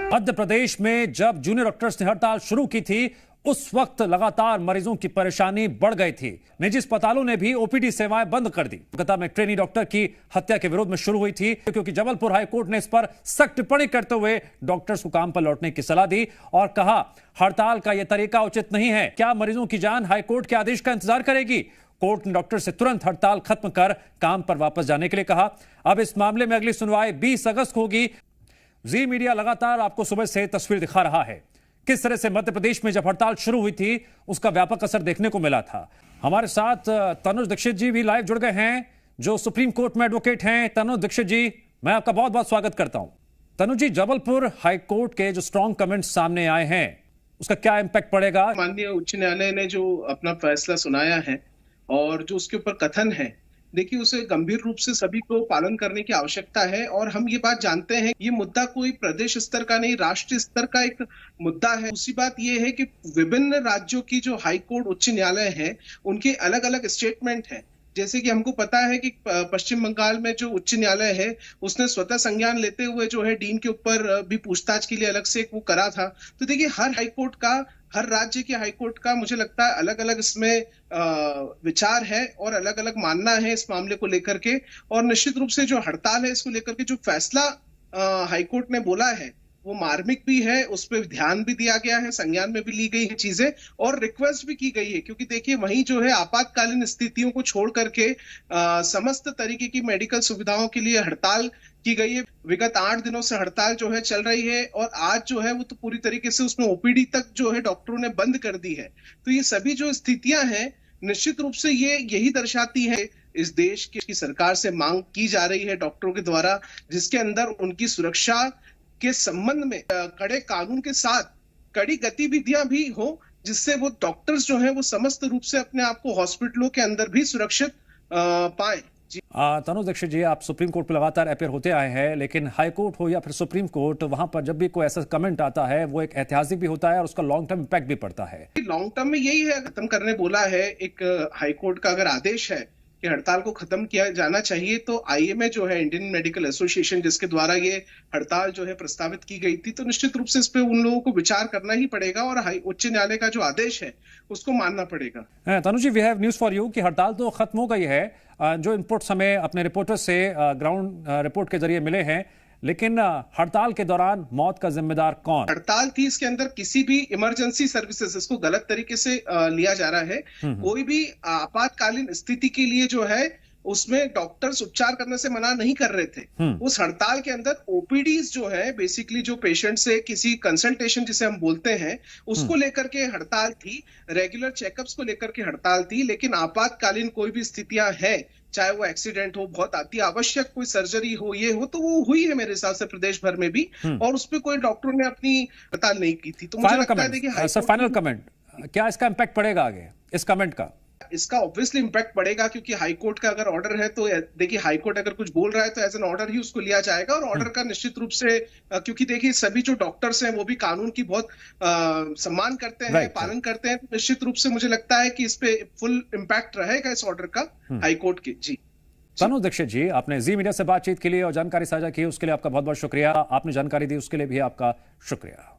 मध्य प्रदेश में जब junior doctors ने हड़ताल शुरू की थी उस वक्त लगातार मरीजों की परेशानी बढ़ गई थी। निजी अस्पतालों ने भी ओपीडी सेवाएं बंद कर दी। कोलकाता में ट्रेनी डॉक्टर की हत्या के विरोध में शुरू हुई थी क्योंकि जबलपुर हाईकोर्ट ने इस पर सख्त टिप्पणी करते हुए डॉक्टर्स को काम पर लौटने की सलाह दी और कहा हड़ताल का यह तरीका उचित नहीं है। क्या मरीजों की जान हाईकोर्ट के आदेश का इंतजार करेगी? कोर्ट ने डॉक्टर से तुरंत हड़ताल खत्म कर काम पर वापस जाने के लिए कहा। अब इस मामले में अगली सुनवाई 20 अगस्त को होगी। जी मीडिया लगातार आपको सुबह से तस्वीर दिखा रहा है किस तरह से मध्य प्रदेश में जब हड़ताल शुरू हुई थी उसका व्यापक असर देखने को मिला था। हमारे साथ तनुज दीक्षित जी भी लाइव जुड़ गए हैं जो सुप्रीम कोर्ट में एडवोकेट हैं। तनुज दीक्षित जी, मैं आपका बहुत बहुत स्वागत करता हूं। तनुज जी, जबलपुर हाईकोर्ट के जो स्ट्रॉन्ग कमेंट्स सामने आए हैं उसका क्या इंपैक्ट पड़ेगा? माननीय उच्च न्यायालय ने जो अपना फैसला सुनाया है और जो उसके ऊपर कथन है, देखिए उसे गंभीर रूप से सभी को पालन करने की आवश्यकता है। और हम ये बात जानते हैं ये मुद्दा कोई प्रदेश स्तर का नहीं, राष्ट्रीय स्तर का एक मुद्दा है। दूसरी बात ये है कि विभिन्न राज्यों की जो हाई कोर्ट उच्च न्यायालय है उनके अलग अलग स्टेटमेंट है। जैसे कि हमको पता है कि पश्चिम बंगाल में जो उच्च न्यायालय है उसने स्वतः संज्ञान लेते हुए जो है डीन के ऊपर भी पूछताछ के लिए अलग से वो करा था। तो देखिए हर राज्य के हाईकोर्ट का मुझे लगता है अलग अलग इसमें विचार है और अलग अलग मानना है इस मामले को लेकर के। और निश्चित रूप से जो हड़ताल है इसको लेकर के जो फैसला हाईकोर्ट ने बोला है वो मार्मिक भी है, उस पर ध्यान भी दिया गया है, संज्ञान में भी ली गई है चीजें और रिक्वेस्ट भी की गई है। क्योंकि देखिए वहीं जो है आपातकालीन स्थितियों को छोड़ करके समस्त तरीके की मेडिकल सुविधाओं के लिए हड़ताल की गई है। विगत 8 दिनों से हड़ताल जो है चल रही है और आज जो है वो तो पूरी तरीके से उसमें ओपीडी तक जो है डॉक्टरों ने बंद कर दी है। तो ये सभी जो स्थितियां हैं निश्चित रूप से ये यही दर्शाती है इस देश की सरकार से मांग की जा रही है डॉक्टरों के द्वारा, जिसके अंदर उनकी सुरक्षा के संबंध में कड़े कानून के साथ कड़ी गतिविधियां भी हो, जिससे वो डॉक्टर्स जो हैं वो समस्त रूप से अपने आप को हॉस्पिटलों के अंदर भी सुरक्षित पाए। तनुज दीक्षित जी, आप सुप्रीम कोर्ट में लगातार अपीयर होते आए हैं, लेकिन हाई कोर्ट हो या फिर सुप्रीम कोर्ट, वहां पर जब भी कोई ऐसा कमेंट आता है वो एक ऐतिहासिक भी होता है और उसका लॉन्ग टर्म इम्पैक्ट भी पड़ता है। लॉन्ग टर्म में यही है, खत्म करने बोला है। एक हाई कोर्ट का अगर आदेश है कि हड़ताल को खत्म किया जाना चाहिए तो आईएमए जो है इंडियन मेडिकल एसोसिएशन, जिसके द्वारा ये हड़ताल जो है प्रस्तावित की गई थी, तो निश्चित रूप से इस पे उन लोगों को विचार करना ही पड़ेगा और उच्च न्यायालय का जो आदेश है उसको मानना पड़ेगा। Tanu ji, we have news for you कि हड़ताल तो खत्म हो गई है। जो इनपुट्स हमें अपने रिपोर्टर से ग्राउंड रिपोर्ट के जरिए मिले हैं, लेकिन हड़ताल के दौरान मौत का जिम्मेदार कौन? हड़ताल थी, इसके अंदर किसी भी इमरजेंसी सर्विसेज, इसको गलत तरीके से लिया जा रहा है। कोई भी आपातकालीन स्थिति के लिए जो है उसमें डॉक्टर्स उपचार करने से मना नहीं कर रहे थे। उस हड़ताल के अंदर ओपीडीज जो है, बेसिकली जो पेशेंट से किसी कंसल्टेशन जिसे हम बोलते हैं उसको लेकर के हड़ताल थी, रेगुलर चेकअप्स को लेकर के हड़ताल थी। लेकिन आपातकालीन कोई भी स्थितियां है, चाहे वो एक्सीडेंट हो, बहुत अति आवश्यक कोई सर्जरी हो, ये हो, तो वो हुई है मेरे हिसाब से प्रदेश भर में भी और उस पर कोई डॉक्टरों ने अपनी हड़ताल नहीं की थी। तो मुझे लगता है देखिए सर, फाइनल कमेंट, क्या इसका इंपैक्ट पड़ेगा आगे इस कमेंट का? इसका ऑब्वियसली इंपैक्ट पड़ेगा क्योंकि हाईकोर्ट का अगर ऑर्डर है तो देखिए हाईकोर्ट अगर कुछ बोल रहा है तो एज एन ऑर्डर ही उसको लिया जाएगा और ऑर्डर का निश्चित रूप से क्योंकि देखिए सभी जो डॉक्टर्स हैं वो भी कानून की बहुत सम्मान करते हैं, पालन करते हैं। निश्चित रूप से मुझे लगता है कि इस पे फुल इम्पैक्ट रहेगा इस ऑर्डर का हाईकोर्ट के। जी तनुज दीक्षित जी, आपने जी मीडिया से बातचीत के लिए और जानकारी साझा की उसके लिए आपका बहुत बहुत शुक्रिया। आपने जानकारी दी उसके लिए भी आपका शुक्रिया।